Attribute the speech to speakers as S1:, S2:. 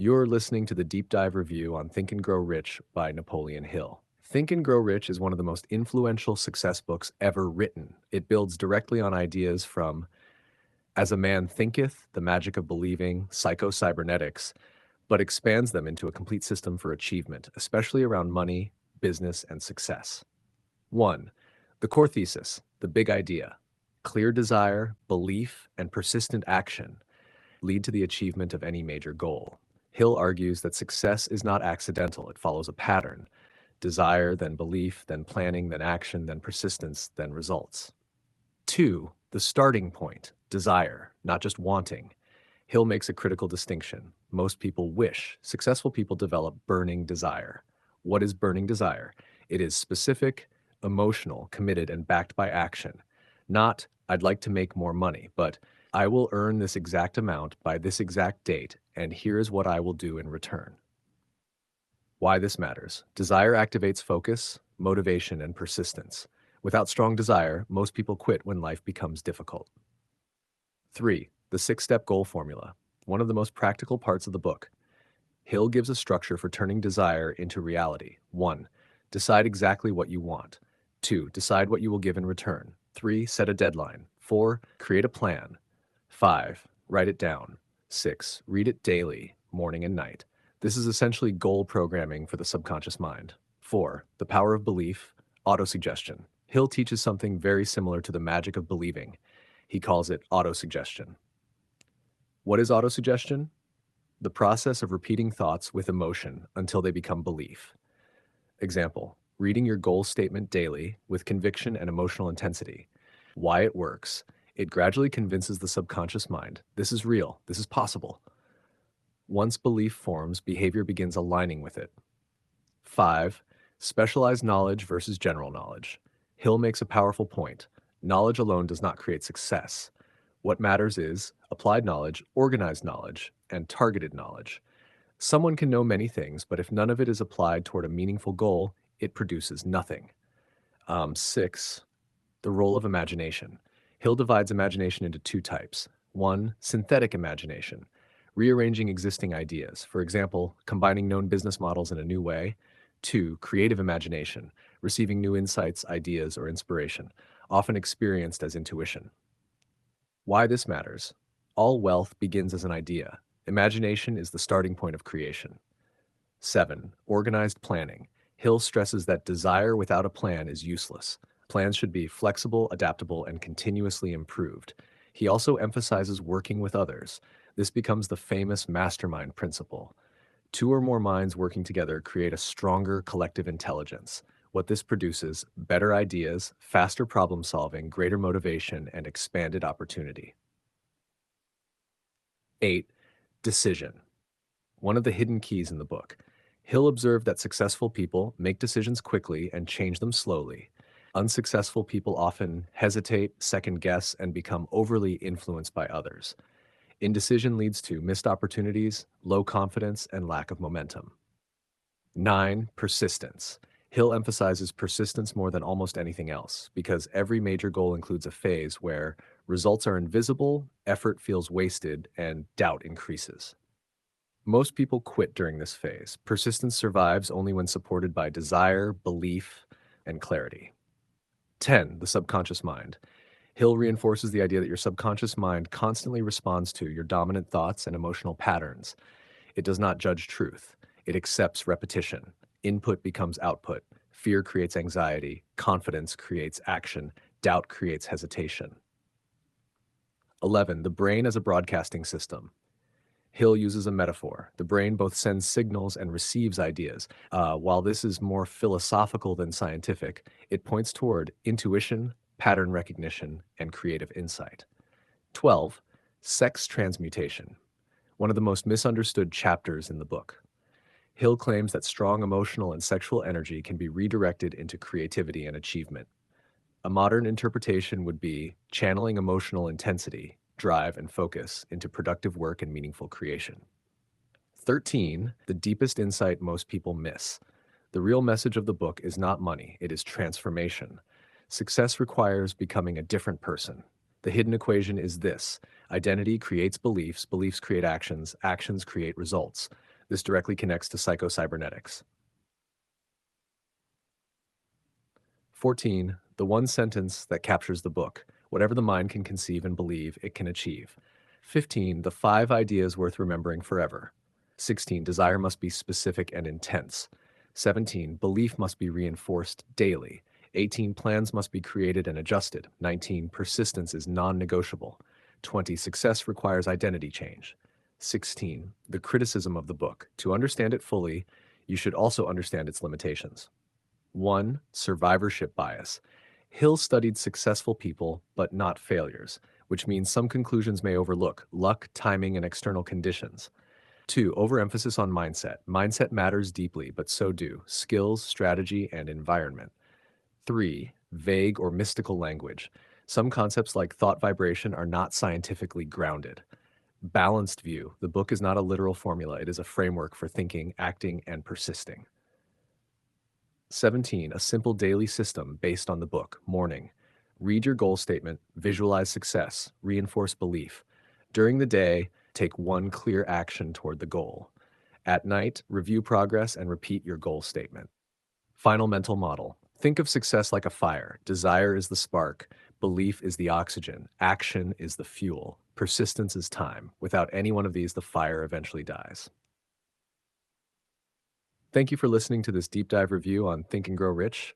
S1: You're listening to the deep dive review on Think and Grow Rich by Napoleon Hill. Think and Grow Rich is one of the most influential success books ever written. It builds directly on ideas from As a Man Thinketh, The Magic of Believing, Psycho-Cybernetics, but expands them into a complete system for achievement, especially around money, business, and success. 1. The core thesis, the big idea. Clear desire, belief, and persistent action lead to the achievement of any major goal. Hill argues that success is not accidental, it follows a pattern: desire, then belief, then planning, then action, then persistence, then results. 2. The starting point, desire, not just wanting. Hill makes a critical distinction. Most people wish. Successful people develop burning desire. What is burning desire? It is specific, emotional, committed, and backed by action. Not, I'd like to make more money, but I will earn this exact amount by this exact date, and here is what I will do in return. Why this matters. Desire activates focus, motivation, and persistence. Without strong desire, most people quit when life becomes difficult. 3. The six-step goal formula, one of the most practical parts of the book. Hill gives a structure for turning desire into reality. 1. Decide exactly what you want. 2. Decide what you will give in return. 3. Set a deadline. 4. Create a plan. 5. Write it down. 6. Read it daily, morning and night. This is essentially goal programming for the subconscious mind. 4. The power of belief, autosuggestion. Hill teaches something very similar to the magic of believing. He calls it autosuggestion. What is autosuggestion? The process of repeating thoughts with emotion until they become belief. Example, reading your goal statement daily with conviction and emotional intensity. Why it works. It gradually convinces the subconscious mind, this is real, this is possible. Once belief forms, behavior begins aligning with it. 5. Specialized knowledge versus general knowledge. Hill makes a powerful point. Knowledge alone does not create success. What matters is applied knowledge, organized knowledge, and targeted knowledge. Someone can know many things, but if none of it is applied toward a meaningful goal, it produces nothing. 6. The role of imagination. Hill divides imagination into two types. 1. Synthetic imagination, rearranging existing ideas, for example, combining known business models in a new way. 2. Creative imagination, receiving new insights, ideas, or inspiration, often experienced as intuition. Why this matters. All wealth begins as an idea. Imagination is the starting point of creation. 7. Organized planning. Hill stresses that desire without a plan is useless. Plans should be flexible, adaptable, and continuously improved. He also emphasizes working with others. This becomes the famous mastermind principle. Two or more minds working together create a stronger collective intelligence. What this produces: better ideas, faster problem solving, greater motivation, and expanded opportunity. 8. Decision. One of the hidden keys in the book. Hill observed that successful people make decisions quickly and change them slowly. Unsuccessful people often hesitate, second guess, and become overly influenced by others. Indecision leads to missed opportunities, low confidence, and lack of momentum. 9. Persistence. Hill emphasizes persistence more than almost anything else, because every major goal includes a phase where results are invisible, effort feels wasted, and doubt increases. Most people quit during this phase. Persistence survives only when supported by desire, belief, and clarity. 10. The subconscious mind. Hill reinforces the idea that your subconscious mind constantly responds to your dominant thoughts and emotional patterns. It does not judge truth. It accepts repetition. Input becomes output. Fear creates anxiety. Confidence creates action. Doubt creates hesitation. 11. The brain as a broadcasting system. Hill uses a metaphor. The brain both sends signals and receives ideas. While this is more philosophical than scientific, it points toward intuition, pattern recognition, and creative insight. 12. Sex transmutation. One of the most misunderstood chapters in the book. Hill claims that strong emotional and sexual energy can be redirected into creativity and achievement. A modern interpretation would be channeling emotional intensity, drive, and focus into productive work and meaningful creation. 13. The deepest insight most people miss. The real message of the book is not money, it is transformation. Success requires becoming a different person. The hidden equation is this: identity creates beliefs, beliefs create actions, actions create results. This directly connects to psychocybernetics. 14. The one sentence that captures the book. Whatever the mind can conceive and believe, it can achieve. 15. The 5 ideas worth remembering forever. 16. Desire must be specific and intense. 17. Belief must be reinforced daily. 18. Plans must be created and adjusted. 19. Persistence is non-negotiable. 20. Success requires identity change. 16. The criticism of the book. To understand it fully, you should also understand its limitations. 1. Survivorship bias. Hill studied successful people, but not failures, which means some conclusions may overlook luck, timing, and external conditions. 2. Overemphasis on mindset. Mindset matters deeply, but so do skills, strategy, and environment. 3. Vague or mystical language. Some concepts like thought vibration are not scientifically grounded. Balanced view. The book is not a literal formula, it is a framework for thinking, acting, and persisting. 17. A simple daily system based on the book. Morning. Read your goal statement, visualize success, reinforce belief. During the day, take one clear action toward the goal. At night, review progress and repeat your goal statement. Final mental model. Think of success like a fire. Desire is the spark, belief is the oxygen, action is the fuel, persistence is time. Without any one of these, the fire eventually dies. Thank you for listening to this deep dive review on Think and Grow Rich.